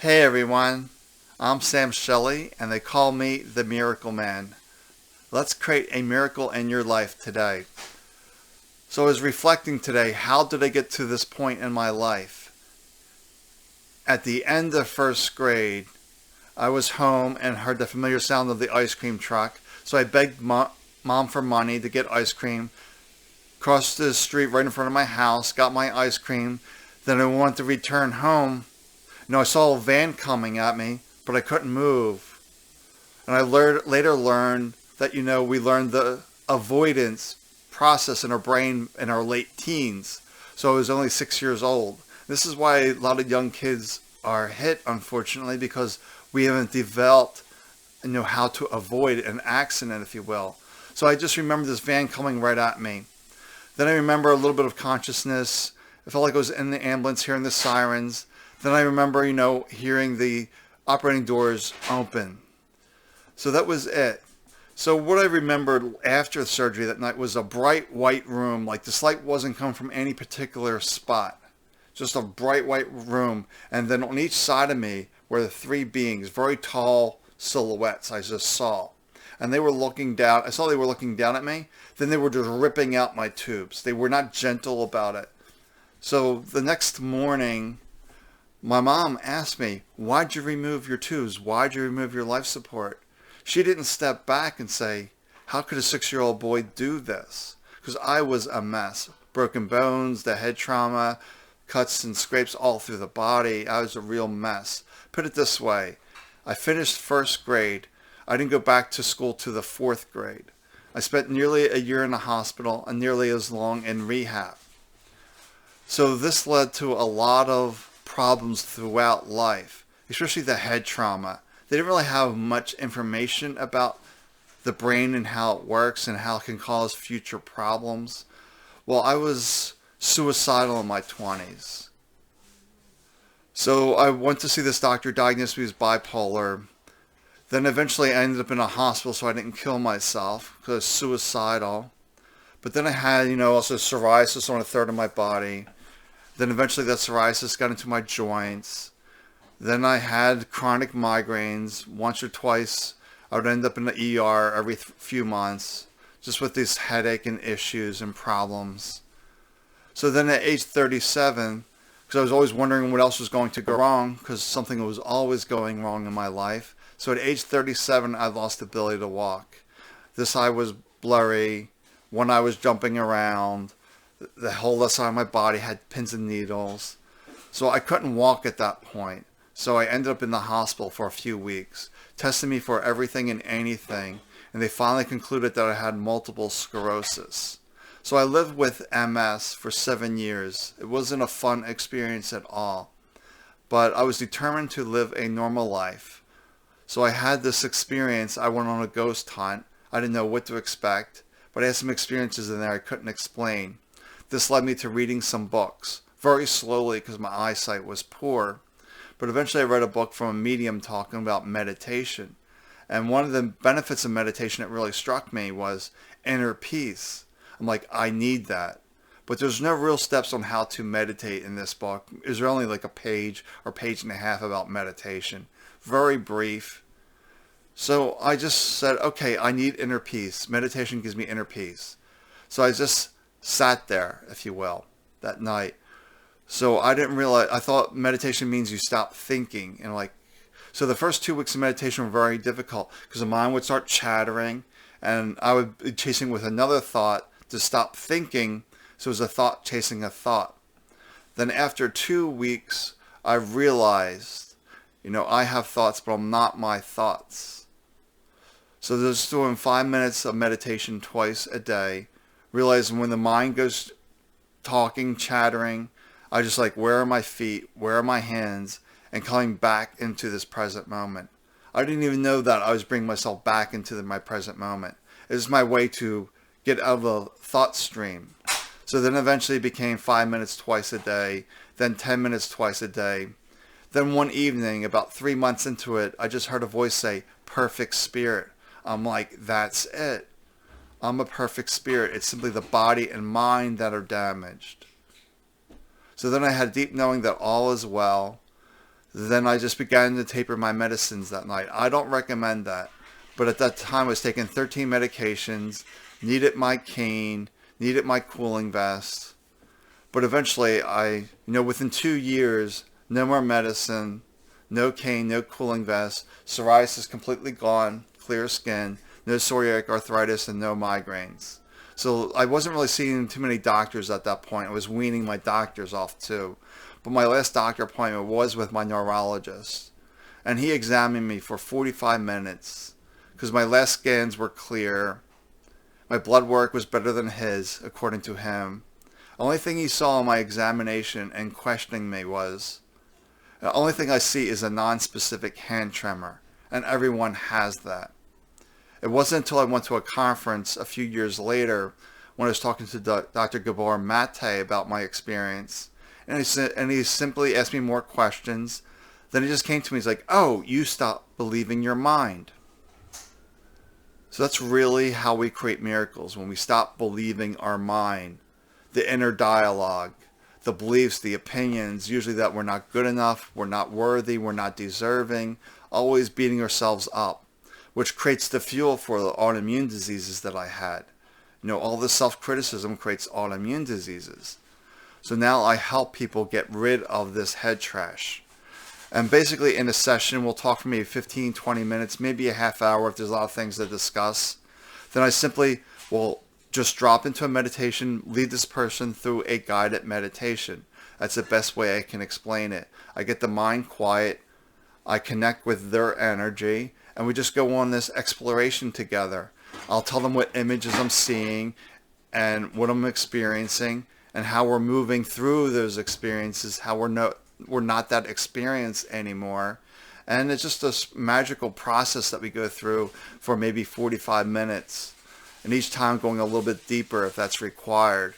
Hey everyone, I'm Sam Shelley and they call me the Miracle Man. Let's create a miracle in your life today. So I was reflecting today, how did I get to this point in my life? At the end of first grade, I was home and heard the familiar sound of the ice cream truck. So I begged mom for money to get ice cream, crossed the street right in front of my house, got my ice cream. Then I wanted to return home. I saw a van coming at me, but I couldn't move. And I later learned that, we learned the avoidance process in our brain in our late teens. So I was only 6 years old. This is why a lot of young kids are hit, unfortunately, because we haven't developed, how to avoid an accident, if you will. So I just remember this van coming right at me. Then I remember a little bit of consciousness. It felt like I was in the ambulance, hearing the sirens. Then I remember, hearing the operating doors open. So that was it. So what I remembered after the surgery that night was a bright white room. Like this light wasn't coming from any particular spot. Just a bright white room. And then on each side of me were the three beings, very tall silhouettes I just saw. And they were looking down. I saw they were looking down at me. Then they were just ripping out my tubes. They were not gentle about it. So the next morning, my mom asked me, why'd you remove your tubes? Why'd you remove your life support? She didn't step back and say, how could a 6-year-old boy do this? Because I was a mess. Broken bones, the head trauma, cuts and scrapes all through the body. I was a real mess. Put it this way, I finished first grade. I didn't go back to school to the fourth grade. I spent nearly a year in the hospital and nearly as long in rehab. So this led to a lot of problems throughout life, especially the head trauma. They didn't really have much information about the brain and how it works and how it can cause future problems. Well, I was suicidal in my 20s. So I went to see this doctor, diagnosed me as bipolar. Then eventually I ended up in a hospital so I didn't kill myself because I was suicidal. But then I had, also psoriasis on a third of my body. Then eventually that psoriasis got into my joints. Then I had chronic migraines. Once or twice I would end up in the ER every few months, just with these headache and issues and problems. So then at age 37, because I was always wondering what else was going to go wrong, because something was always going wrong in my life. So at age 37, I lost the ability to walk. This eye was blurry. One eye was jumping around. The whole left side of my body had pins and needles. So I couldn't walk at that point. So I ended up in the hospital for a few weeks, testing me for everything and anything. And they finally concluded that I had multiple sclerosis. So I lived with MS for 7 years. It wasn't a fun experience at all. But I was determined to live a normal life. So I had this experience. I went on a ghost hunt. I didn't know what to expect. But I had some experiences in there I couldn't explain. This led me to reading some books, very slowly because my eyesight was poor. But eventually I read a book from a medium talking about meditation. And one of the benefits of meditation that really struck me was inner peace. I'm like, I need that. But there's no real steps on how to meditate in this book. There's only like a page or page and a half about meditation. Very brief. So I just said, okay, I need inner peace. Meditation gives me inner peace. So I just sat there, if you will, that night. So I didn't realize, I thought meditation means you stop thinking. So the first 2 weeks of meditation were very difficult because the mind would start chattering and I would be chasing with another thought to stop thinking. So it was a thought chasing a thought. Then after 2 weeks, I realized, I have thoughts, but I'm not my thoughts. So just doing 5 minutes of meditation twice a day, realizing when the mind goes talking, chattering, I just where are my feet? Where are my hands? And coming back into this present moment. I didn't even know that I was bringing myself back into my present moment. It was my way to get out of the thought stream. So then eventually it became 5 minutes twice a day, then 10 minutes twice a day. Then one evening, about 3 months into it, I just heard a voice say, perfect spirit. I'm like, that's it. I'm a perfect spirit. It's simply the body and mind that are damaged. So then I had deep knowing that all is well. Then I just began to taper my medicines that night. I don't recommend that. But at that time, I was taking 13 medications, needed my cane, needed my cooling vest. But eventually, within 2 years, no more medicine, no cane, no cooling vest, psoriasis completely gone, clear skin, no psoriatic arthritis, and no migraines. So I wasn't really seeing too many doctors at that point. I was weaning my doctors off too. But my last doctor appointment was with my neurologist. And he examined me for 45 minutes because my last scans were clear. My blood work was better than his, according to him. The only thing he saw in my examination and questioning me was, the only thing I see is a non-specific hand tremor, and everyone has that. It wasn't until I went to a conference a few years later when I was talking to Dr. Gabor Mate about my experience, and he simply asked me more questions. Then he just came to me, he's like, oh, you stopped believing your mind. So that's really how we create miracles, when we stop believing our mind, the inner dialogue, the beliefs, the opinions, usually that we're not good enough, we're not worthy, we're not deserving, always beating ourselves up, which creates the fuel for the autoimmune diseases that I had. All this self-criticism creates autoimmune diseases. So now I help people get rid of this head trash. And basically in a session, we'll talk for maybe 15, 20 minutes, maybe a half hour if there's a lot of things to discuss. Then I simply will just drop into a meditation, lead this person through a guided meditation. That's the best way I can explain it. I get the mind quiet, I connect with their energy, and we just go on this exploration together. I'll tell them what images I'm seeing and what I'm experiencing and how we're moving through those experiences, how we're not that experienced anymore. And it's just this magical process that we go through for maybe 45 minutes. And each time going a little bit deeper if that's required.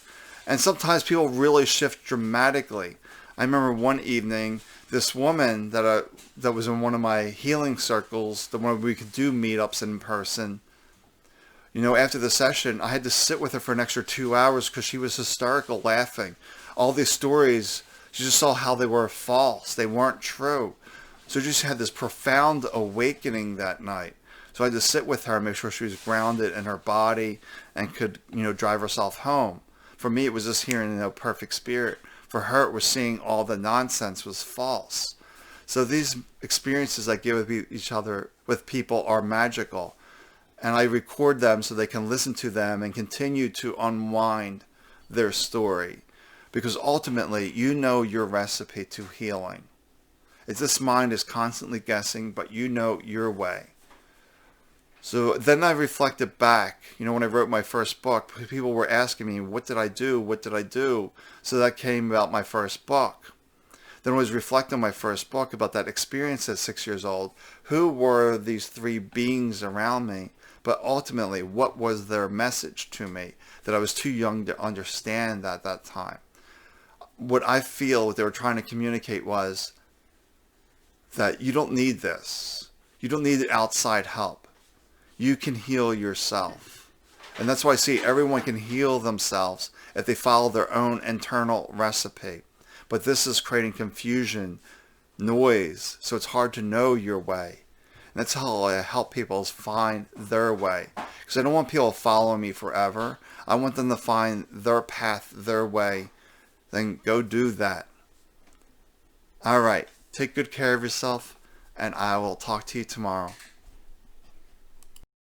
And sometimes people really shift dramatically. I remember one evening, this woman that was in one of my healing circles, the one we could do meetups in person. After the session, I had to sit with her for an extra 2 hours because she was hysterical laughing. All these stories, she just saw how they were false. They weren't true. So she just had this profound awakening that night. So I had to sit with her and make sure she was grounded in her body and could, drive herself home. For me, it was just hearing perfect spirit. For her, it was seeing all the nonsense was false. So these experiences I give with people are magical. And I record them so they can listen to them and continue to unwind their story. Because ultimately, your recipe to healing. This mind is constantly guessing, but your way. So then I reflected back, when I wrote my first book, people were asking me, what did I do? What did I do? So that came about my first book. Then I was reflecting on my first book about that experience at 6 years old. Who were these three beings around me? But ultimately, what was their message to me that I was too young to understand at that time? What I feel what they were trying to communicate was that you don't need this. You don't need outside help. You can heal yourself. And that's why I see everyone can heal themselves if they follow their own internal recipe. But this is creating confusion, noise, so it's hard to know your way. And that's how I help people find their way. Because I don't want people following me forever. I want them to find their path, their way. Then go do that. All right. Take good care of yourself, and I will talk to you tomorrow.